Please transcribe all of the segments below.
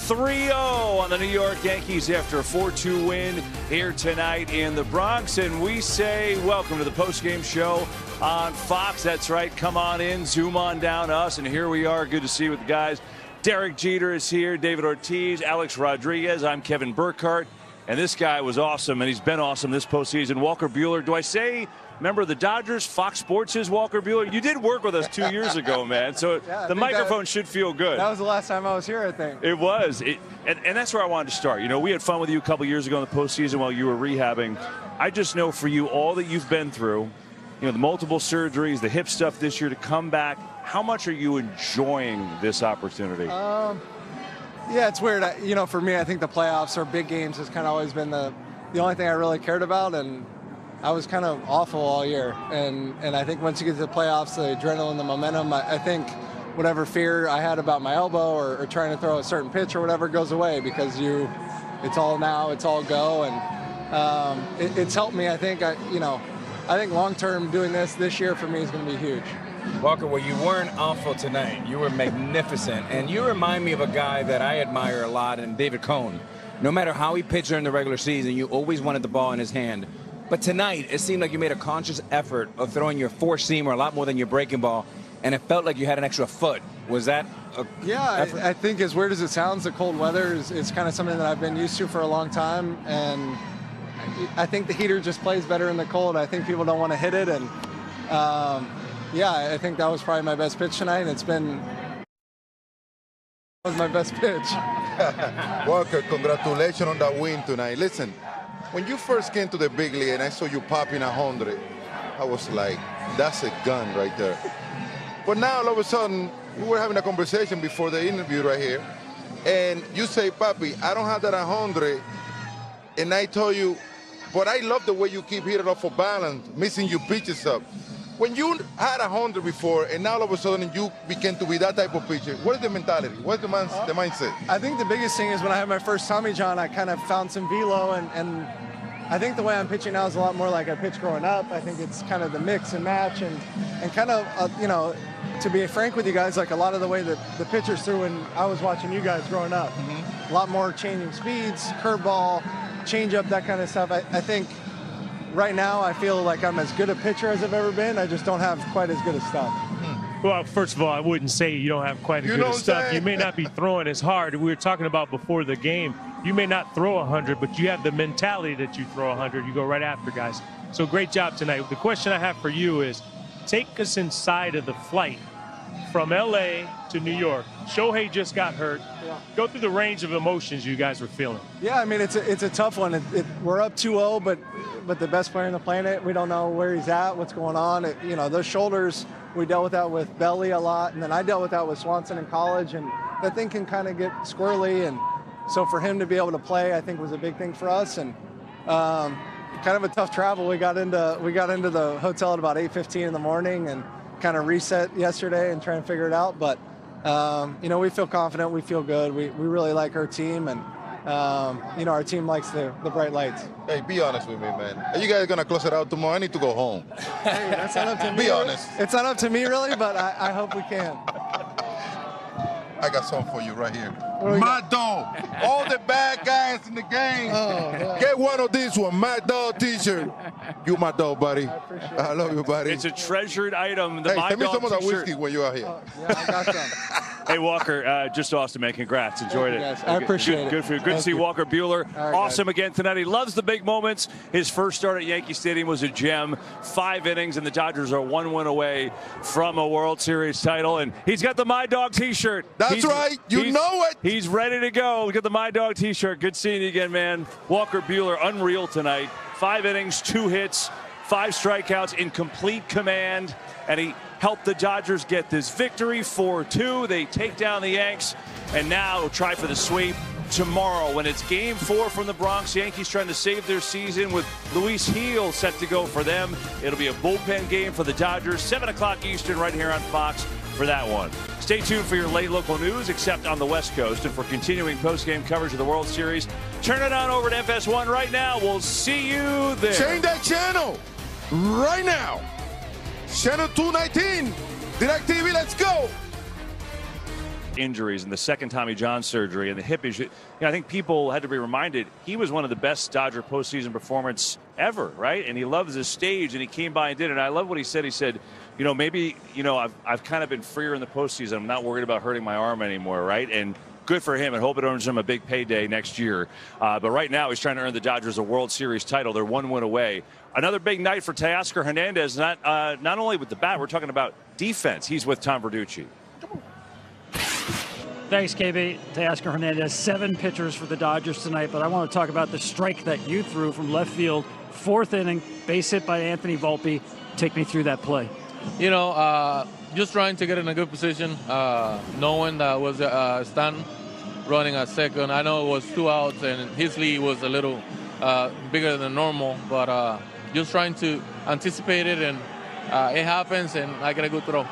3-0 on the New York Yankees after a 4-2 win here tonight in the Bronx. And we say welcome to the postgame show on Fox. That's right. Come on in, zoom on down to us. And here we are. Good to see you with the guys. Derek Jeter is here, David Ortiz, Alex Rodriguez. I'm Kevin Burkhardt. And this guy was awesome, and he's been awesome this postseason. Walker Buehler. Do I say member of the Dodgers? Fox Sports is Walker Buehler. You did work with us 2 years ago, man. So yeah, the microphone should feel good. That was the last time I was here, I think. It was. And that's where I wanted to start. You know, we had fun with you a couple years ago in the postseason while you were rehabbing. I just know for you, all that you've been through, you know, the multiple surgeries, the hip stuff this year to come back, how much are you enjoying this opportunity? Yeah, it's weird. You know, for me, I think the playoffs or big games has kind of always been the only thing I really cared about, and I was kind of awful all year. And I think once you get to the playoffs, the adrenaline, the momentum, I think whatever fear I had about my elbow or trying to throw a certain pitch or whatever goes away because it's all now, it's all go, and it's helped me. I think I think long term doing this year for me is going to be huge. Walker, well, you weren't awful tonight. You were magnificent. And you remind me of a guy that I admire a lot, and David Cone. No matter how he pitched during the regular season, you always wanted the ball in his hand. But tonight, it seemed like you made a conscious effort of throwing your four-seamer a lot more than your breaking ball, and it felt like you had an extra foot. Was that a effort? I think as weird as it sounds, the cold weather is kind of something that I've been used to for a long time, and I think the heater just plays better in the cold. I think people don't want to hit it, and yeah, I think that was probably my best pitch tonight. That was my best pitch. Walker, congratulations on that win tonight. Listen, when you first came to the big league and I saw you popping 100, I was like, that's a gun right there. But now all of a sudden, we were having a conversation before the interview right here, and you say, Papi, I don't have that 100, and I told you, but I love the way you keep hitting off for balance, missing your pitches up. When you had 100 before, and now all of a sudden you became to be that type of pitcher, what is the mentality? What's the mindset? I think the biggest thing is when I had my first Tommy John, I kind of found some velo, and I think the way I'm pitching now is a lot more like I pitched growing up. I think it's kind of the mix and match, and kind of, you know, to be frank with you guys, like a lot of the way that the pitchers threw when I was watching you guys growing up. Mm-hmm. A lot more changing speeds, curveball, changeup, that kind of stuff. I think right now, I feel like I'm as good a pitcher as I've ever been. I just don't have quite as good a stuff. Well, first of all, I wouldn't say you don't have quite as good a stuff. You may not be throwing as hard. We were talking about before the game. You may not throw 100, but you have the mentality that you throw 100. You go right after guys. So great job tonight. The question I have for you is, take us inside of the flight from L.A. to New York. Shohei just got hurt. Yeah. Go through the range of emotions you guys were feeling. Yeah, I mean, it's a tough one. We're up 2-0, but the best player on the planet, we don't know where he's at, what's going on. You know, those shoulders, we dealt with that with Belly a lot, and then I dealt with that with Swanson in college, and that thing can kind of get squirrely, and so for him to be able to play, I think, was a big thing for us, and kind of a tough travel. We got into the hotel at about 8:15 in the morning, and kind of reset yesterday and try and figure it out, but you know, we feel confident, we feel good, we really like our team, and you know, our team likes the bright lights. Hey, be honest with me, man. Are you guys gonna close it out tomorrow? I need to go home. Hey, that's not up to me. Be honest. It's not up to me really, but I hope we can. I got something for you right here. Mad Dog. All the bad guys in the game. Oh, get one of these one. Mad Dog t-shirt. You my dog, buddy. I love you, buddy. It's a treasured item. The hey, send me some of that t-shirt. whiskey when you are here. Yeah, I got some. Hey, Walker, just awesome, man. Congrats. Enjoyed it. I appreciate it. Good for you. Good to see Walker Buehler. Right, awesome guys. Again tonight. He loves the big moments. His first start at Yankee Stadium was a gem. 5 innings, and the Dodgers are 1 win away from a World Series title. And he's got the My Dog t-shirt. That's right. You know it. He's ready to go. Look at the My Dog t-shirt. Good seeing you again, man. Walker Buehler, unreal tonight. 5 innings, 2 hits, 5 strikeouts in complete command. And he helped the Dodgers get this victory, 4-2. They take down the Yanks, and now try for the sweep tomorrow when it's Game 4 from the Bronx. Yankees trying to save their season with Luis Gil set to go for them. It'll be a bullpen game for the Dodgers, 7 o'clock Eastern right here on Fox for that one. Stay tuned for your late local news, except on the West Coast. And for continuing post-game coverage of the World Series, turn it on over to FS1 right now. We'll see you there. Change that channel right now. Channel 219, DirecTV, let's go. injuries and the second Tommy John surgery and the hip issue. I think people had to be reminded he was one of the best Dodger postseason performance ever, right? And he loves this stage, and he came by and did it. And I love what he said. He said, maybe, I've kind of been freer in the postseason. I'm not worried about hurting my arm anymore, right? And good for him, and hope it earns him a big payday next year. But right now, he's trying to earn the Dodgers a World Series title. They're 1 win away. Another big night for Teoscar Hernandez, not only with the bat, we're talking about defense. He's with Tom Verducci. Thanks, KB. Teoscar Hernandez, 7 pitchers for the Dodgers tonight, but I want to talk about the strike that you threw from left field, 4th inning, base hit by Anthony Volpe. Take me through that play. Just trying to get in a good position, knowing that was Stan running at second. I know it was 2 outs, and his lead was a little bigger than normal, but just trying to anticipate it, and it happens, and I get a good throw.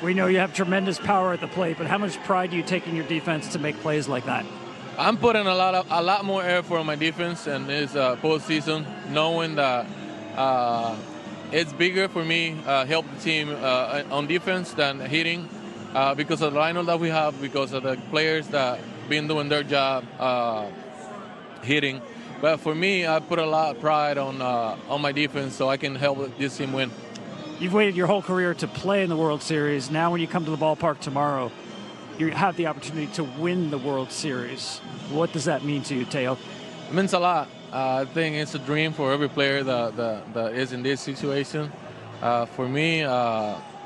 We know you have tremendous power at the plate, but how much pride do you take in your defense to make plays like that? I'm putting a lot more effort on my defense in this postseason, knowing that it's bigger for me help the team on defense than hitting because of the lineup that we have, because of the players that been doing their job hitting. But for me, I put a lot of pride on my defense so I can help this team win. You've waited your whole career to play in the World Series. Now when you come to the ballpark tomorrow, you have the opportunity to win the World Series. What does that mean to you, Teo? It means a lot. I think it's a dream for every player that is in this situation. For me,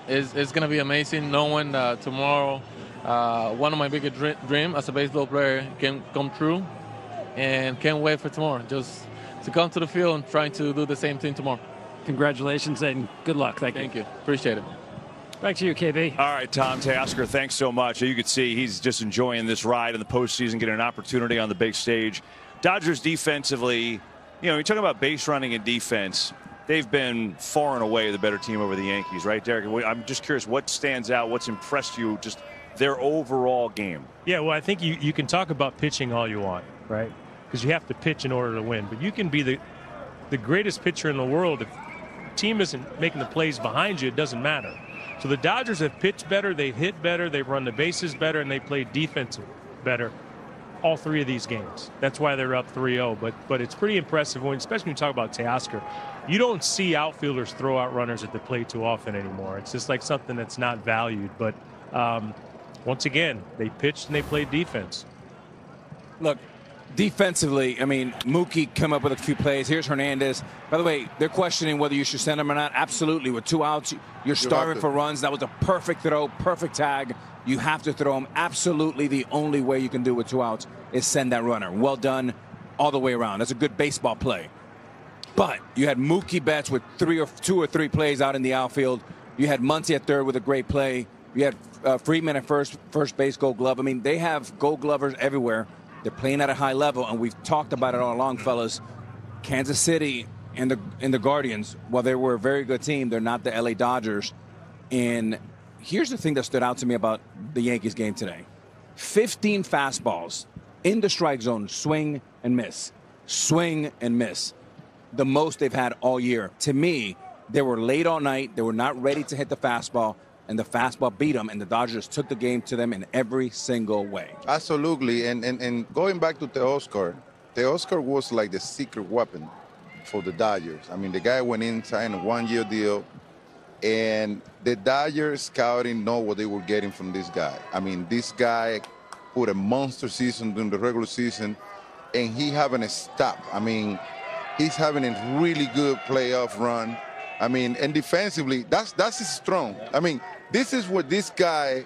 it's going to be amazing knowing that tomorrow one of my biggest dreams as a baseball player can come true, and can't wait for tomorrow. Just to come to the field and trying to do the same thing tomorrow. Congratulations and good luck. Thank you. Appreciate it. Back to you, KB. All right, Tom Teoscar, thanks so much. You can see he's just enjoying this ride in the postseason, getting an opportunity on the big stage. Dodgers defensively, you're talking about base running and defense. They've been far and away the better team over the Yankees, right, Derek? I'm just curious, what stands out, what's impressed you, just their overall game? Yeah, well, I think you can talk about pitching all you want, right? Because you have to pitch in order to win. But you can be the greatest pitcher in the world. If the team isn't making the plays behind you, it doesn't matter. So the Dodgers have pitched better, they've hit better, they've run the bases better, and they played defense better all 3 of these games. That's why they're up 3-0. But it's pretty impressive, especially when you talk about Teoscar. You don't see outfielders throw out runners at the plate too often anymore. It's just like something that's not valued. But once again, they pitched and they played defense. Look, defensively, I mean, Mookie come up with a few plays. Here's Hernandez. By the way, they're questioning whether you should send him or not. Absolutely. With 2 outs, you're starving for runs. That was a perfect throw, perfect tag. You have to throw him. Absolutely the only way you can do with 2 outs is send that runner. Well done all the way around. That's a good baseball play. But you had Mookie Betts with 2 or 3 plays out in the outfield. You had Muncy at third with a great play. You had Friedman at first base, Gold Glove. I mean, they have Gold Glovers everywhere. They're playing at a high level, and we've talked about it all along, fellas. Kansas City and the Guardians, while they were a very good team, they're not the LA Dodgers. And here's the thing that stood out to me about the Yankees game today. 15 fastballs in the strike zone, swing and miss. Swing and miss. The most they've had all year. To me, they were late all night. They were not ready to hit the fastball, and the fastball beat them, and the Dodgers took the game to them in every single way. Absolutely. And going back to Teoscar was like the secret weapon for the Dodgers. I mean, the guy went in, signed a 1-year deal, and the Dodgers scouting know what they were getting from this guy. I mean, this guy put a monster season during the regular season, and he haven't stopped. I mean, he's having a really good playoff run. I mean, and defensively, that's his strong. I mean, this is what this guy,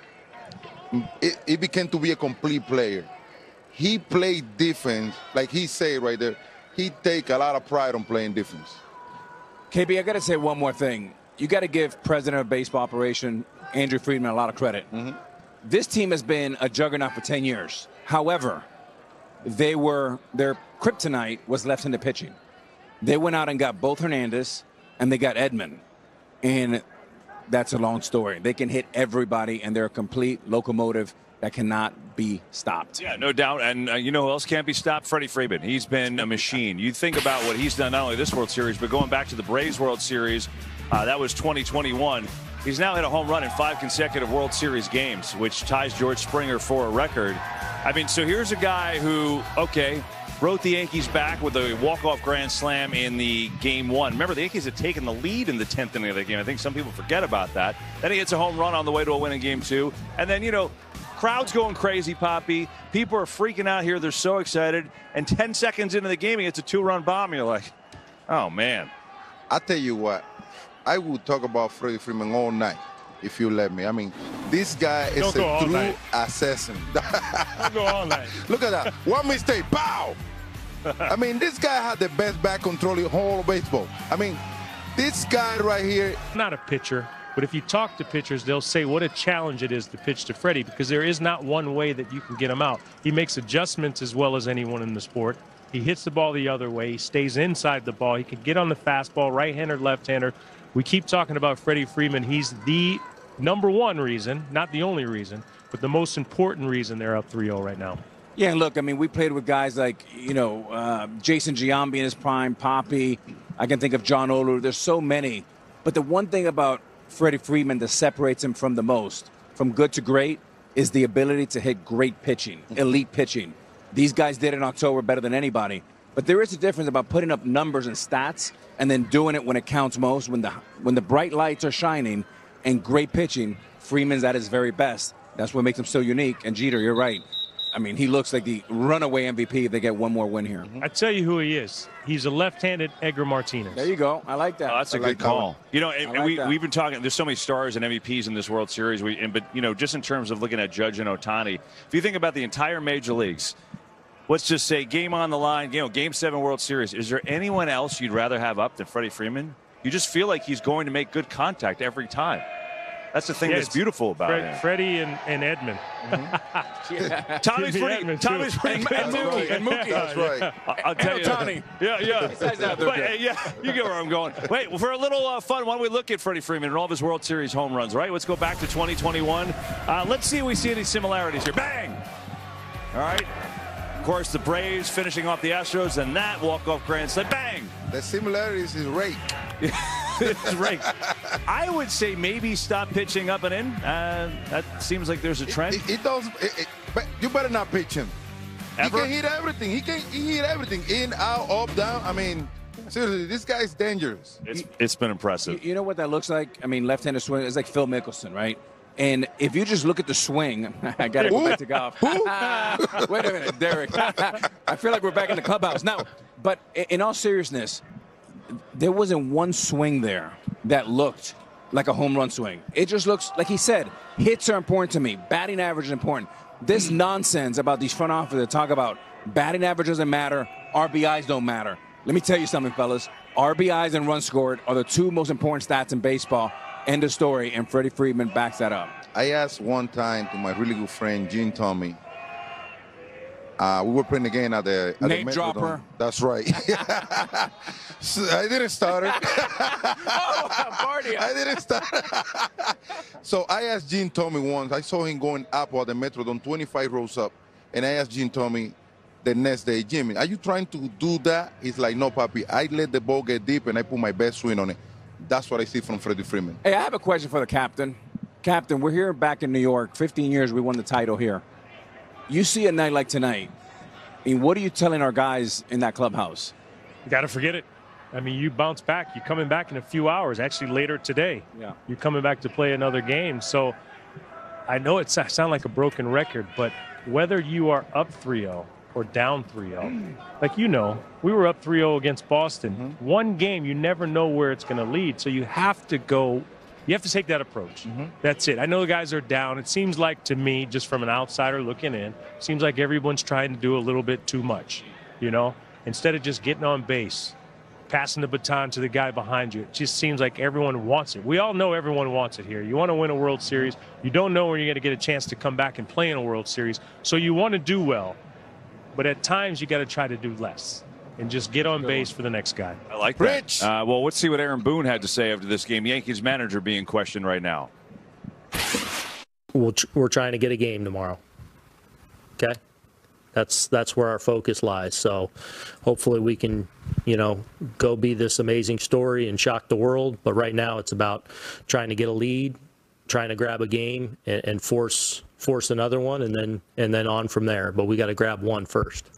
it became to be a complete player. He played defense, like he said right there. He take a lot of pride on playing defense. KB, I got to say one more thing. You got to give President of Baseball Operation, Andrew Friedman, a lot of credit. Mm-hmm. This team has been a juggernaut for 10 years. However, their kryptonite was left-handed pitching. They went out and got both Hernandez and they got Edman. And that's a long story. They can hit everybody, and they're a complete locomotive that cannot be stopped. Yeah, no doubt. And you know who else can't be stopped? Freddie Freeman. He's been a machine. You think about what he's done, not only this World Series, but going back to the Braves World Series, that was 2021. He's now hit a home run in 5 consecutive World Series games, which ties George Springer for a record. I mean, so here's a guy who, okay, wrote the Yankees back with a walk-off grand slam in the Game 1. Remember, the Yankees had taken the lead in the 10th inning of the game. I think some people forget about that. Then he hits a home run on the way to a win in Game 2. And then, you know, crowd's going crazy, Poppy. People are freaking out here. They're so excited. And 10 seconds into the game, he hits a 2-run bomb. You're like, oh, man. I'll tell you what. I would talk about Freddie Freeman all night if you let me. I mean, this guy is a true assassin. Don't go all night. Look at that. One mistake. Pow! I mean, this guy had the best back control in all of baseball. I mean, this guy right here. Not a pitcher, but if you talk to pitchers, they'll say what a challenge it is to pitch to Freddie because there is not one way that you can get him out. He makes adjustments as well as anyone in the sport. He hits the ball the other way. He stays inside the ball. He can get on the fastball, right-hander, left-hander. We keep talking about Freddie Freeman. He's the #1 reason, not the only reason, but the most important reason they're up 3-0 right now. Yeah, and look, I mean, we played with guys like, you know, Jason Giambi in his prime, Poppy. I can think of John Olu. There's so many. But the one thing about Freddie Freeman that separates him from the most, from good to great, is the ability to hit great pitching, elite pitching. These guys did it in October better than anybody. But there is a difference about putting up numbers and stats and then doing it when it counts most, when the bright lights are shining and great pitching. Freeman's at his very best. That's what makes him so unique. And Jeter, you're right. I mean, he looks like the runaway MVP if they get one more win here. I tell you who he is. He's a left-handed Edgar Martinez. There you go. I like that. Oh, that's a good call. You know, and we've been talking. There's so many stars and MVPs in this World Series. But you know, just in terms of looking at Judge and Ohtani, if you think about the entire major leagues, let's just say game on the line, you know, Game 7 World Series. Is there anyone else you'd rather have up than Freddie Freeman? You just feel like he's going to make good contact every time. That's the thing that's beautiful about him. Freddie and Edmund. Tommy's pretty good. And Mookie. That's right. I'll tell you. Ohtani. Yeah, you get where I'm going. Wait, well, for a little fun, why don't we look at Freddie Freeman and all of his World Series home runs, right? Let's go back to 2021. Let's see if we see any similarities here. Bang! All right. Of course, the Braves finishing off the Astros, and that walk-off grand slam. Bang! The similarities is rake. It's rake. I would say maybe stop pitching up and in. That seems like there's a trend. It does. But you better not pitch him. Ever? He can hit everything. He hit everything. In, out, up, down. I mean, seriously, this guy's dangerous. It's been impressive. You know what that looks like? I mean, left-handed swing is like Phil Mickelson, right? And if you just look at the swing, I got to go back to golf. Wait a minute, Derek. I feel like we're back in the clubhouse now. But in all seriousness, there wasn't one swing there that looked like a home run swing. It just looks, like he said, hits are important to me. Batting average is important. This nonsense about these front offices that talk about batting average doesn't matter, RBIs don't matter. Let me tell you something, fellas. RBIs and runs scored are the 2 most important stats in baseball. End of story, and Freddie Freeman backs that up. I asked one time to my really good friend, Gene Tommy. We were playing again at the Name Metrodome. dropper. That's right. So I didn't start it. Party. I didn't start it. So I asked Gene Tommy once. I saw him going up at the Metrodome, 25 rows up. And I asked Gene Tommy the next day, Jimmy, are you trying to do that? He's like, no, papi. I let the ball get deep, and I put my best swing on it. That's what I see from Freddie Freeman. Hey, I have a question for the captain. Captain, we're here back in New York. 15 years we won the title here. You see a night like tonight, I mean, what are you telling our guys in that clubhouse? You got to forget it. I mean, you bounce back. You're coming back in a few hours, actually later today. Yeah. You're coming back to play another game. So I know it sounds like a broken record, but whether you are up 3-0 or down 3-0, like you know, we were up 3-0 against Boston. One game, you never know where it's going to lead. So you have to go. You have to take that approach. That's it. I know the guys are down. It seems like to me, just from an outsider looking in, seems like everyone's trying to do a little bit too much, you know, instead of just getting on base, passing the baton to the guy behind you. It just seems like everyone wants it. We all know everyone wants it here. You want to win a World Series. You don't know when you're going to get a chance to come back and play in a World Series. So you want to do well, but at times you got to try to do less and just get on base for the next guy. I like that. Well, let's see what Aaron Boone had to say after this game. Yankees manager being questioned right now. We're trying to get a game tomorrow. Okay? That's where our focus lies. So hopefully we can, go be this amazing story and shock the world. But right now it's about trying to get a lead, trying to grab a game and force another one, and then on from there. But we got to grab one first.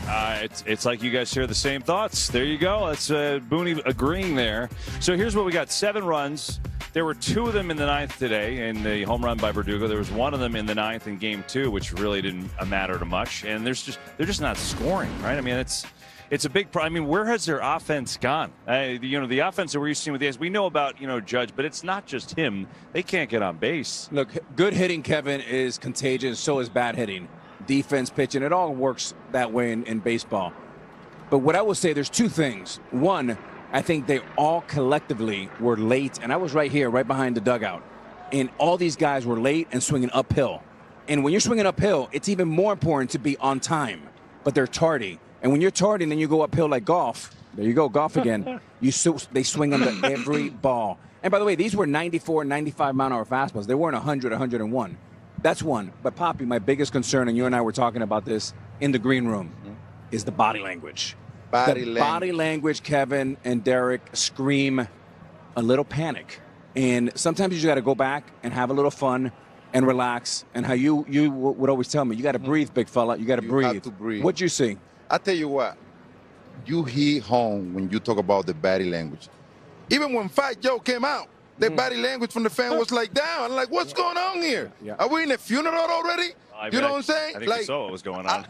It's like you guys share the same thoughts. There you go. That's Booney agreeing there. So here's what we got: 7 runs. There were 2 of them in the 9th today in the home run by Verdugo. There was 1 of them in the 9th in Game 2, which really didn't matter to much. And they're just not scoring, right? I mean, it's a big problem. I mean, where has their offense gone? The offense that we're used to seeing with the A's, we know about, Judge, but it's not just him. They can't get on base. Look, good hitting, Kevin, is contagious. So is bad hitting. Defense, pitching, it all works that way in baseball. But what I will say, there's 2 things. One, I think they all collectively were late, and I was right here, right behind the dugout, and all these guys were late and swinging uphill. And when you're swinging uphill, it's even more important to be on time, but they're tardy. And when you're tardy and then you go uphill like golf, there you go, golf again, they swing under every ball. And by the way, these were 94, 95-mile-an-hour fastballs. They weren't 100, 101. That's one. But, Poppy, my biggest concern, and you and I were talking about this in the green room, is the body language. Body language, Kevin and Derek, scream a little panic. And sometimes you just got to go back and have a little fun and relax. And how you would always tell me, you got to breathe, big fella. You got to breathe. Have to breathe. What'd you see? I tell you what, you hit home when you talk about the body language. Even when Fat Joe came out, the body language from the fan was like down. I'm like, what's going on here? Yeah. Are we in a funeral already? You know what I'm saying? I think you saw what was going on.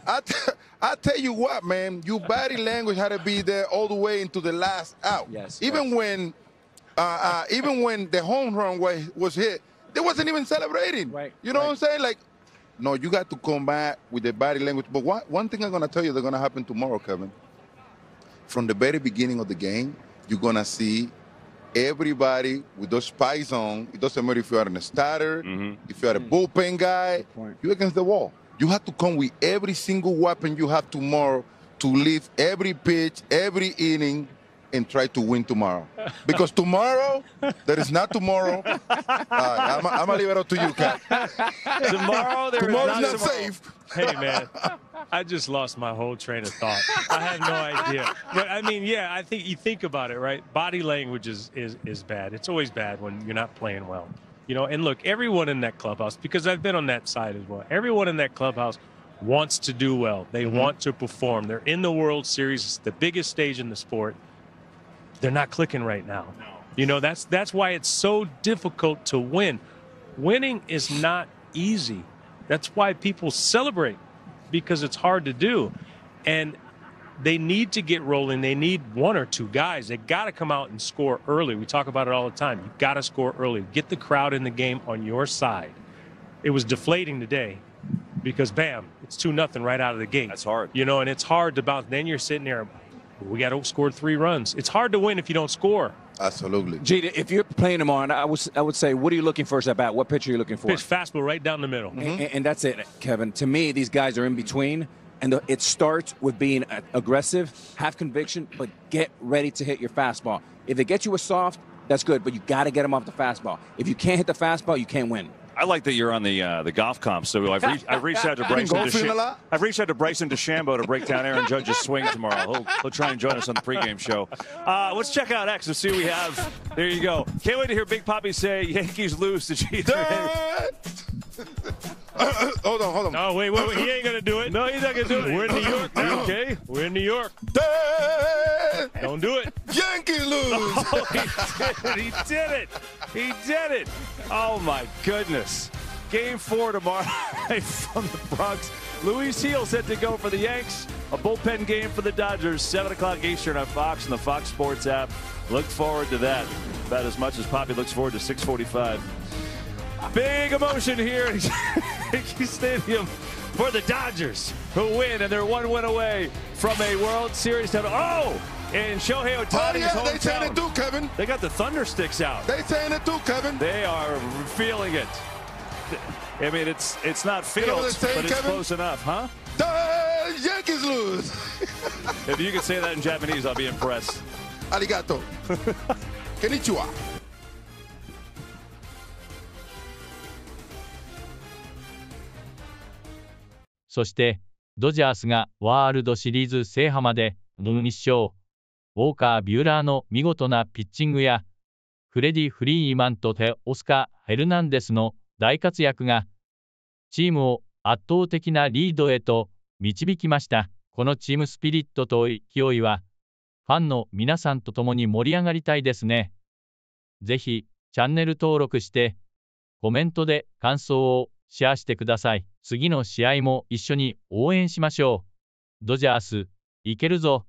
I tell you what, man, your body language had to be there all the way into the last out. Yes. Even when the home run was hit, they wasn't even celebrating. Right. You know what I'm saying? Like, no, you got to come back with the body language. But one thing I'm going to tell you that's going to happen tomorrow, Kevin, from the very beginning of the game, you're going to see everybody with those spikes on. It doesn't matter if you are a starter, if you are a bullpen guy, you're against the wall. You have to come with every single weapon you have tomorrow to lift every pitch, every inning, and try to win tomorrow. Because tomorrow, there is not tomorrow. I'm going to leave it up to you, Kat. Tomorrow's not safe. Hey, man, I just lost my whole train of thought. I had no idea. But, I mean, yeah, I think you think about it, right? Body language is bad. It's always bad when you're not playing well. And look, everyone in that clubhouse, because I've been on that side as well, everyone in that clubhouse wants to do well. They want to perform. They're in the World Series. It's the biggest stage in the sport. They're not clicking right now. That's why it's so difficult to win. Winning is not easy. That's why people celebrate, because it's hard to do. And they need to get rolling. They need 1 or 2 guys. They got to come out and score early. We talk about it all the time. You got to score early. Get the crowd in the game on your side. It was deflating today because, bam, it's 2-0 right out of the gate. That's hard. And it's hard to bounce. Then you're sitting there, we got to score 3 runs. It's hard to win if you don't score. Absolutely. Gee, if you're playing them on, I would say, what are you looking first at bat? What pitch are you looking for? Pitch fastball right down the middle. And that's it, Kevin. To me, these guys are in between. And it starts with being aggressive, have conviction, but get ready to hit your fastball. If they get you a soft, that's good, but you got to get them off the fastball. If you can't hit the fastball, you can't win. I like that you're on the golf comp. So I've reached out to Bryson DeChambeau to break down Aaron Judge's swing tomorrow. He'll try and join us on the pregame show. Let's check out X and see what we have. There you go. Can't wait to hear Big Papi say Yankees lose to G3. Hold on. No, wait. He ain't going to do it. No, he's not going to do it. We're in New York now. Okay? We're in New York. Don't do it. Yankees lose. Oh, he did it. He did it. Oh, my goodness. Game 4 tomorrow night from the Bronx. Luis Heel set to go for the Yanks. A bullpen game for the Dodgers, 7 o'clock Eastern on Fox and the Fox Sports app. Look forward to that. About as much as Papi looks forward to 6:45. Big emotion here at Yankee Stadium for the Dodgers, who win, and they're 1 win away from a World Series title. Oh, and Shohei Ohtani's hometown. They saying it too, Kevin. They got the thunder sticks out. They saying it too, Kevin. They are feeling it. I mean, it's not Fields, but it's Kevin? Close enough, huh? The Yankees lose. If you can say that in Japanese, I'll be impressed. Arigato. Konnichiwa. そしてドジャースがワールドシリーズ制覇まで1勝。ウォーカー・ビューラーの見事なピッチングや、フレディ・フリーマンとオスカー・ヘルナンデスの大活躍が、チームを圧倒的なリードへと導きました。このチームスピリットと勢いは、ファンの皆さんと共に盛り上がりたいですね。ぜひ、チャンネル登録して、コメントで感想をシェアしてください。次の試合も一緒に応援しましょう。ドジャース、いけるぞ。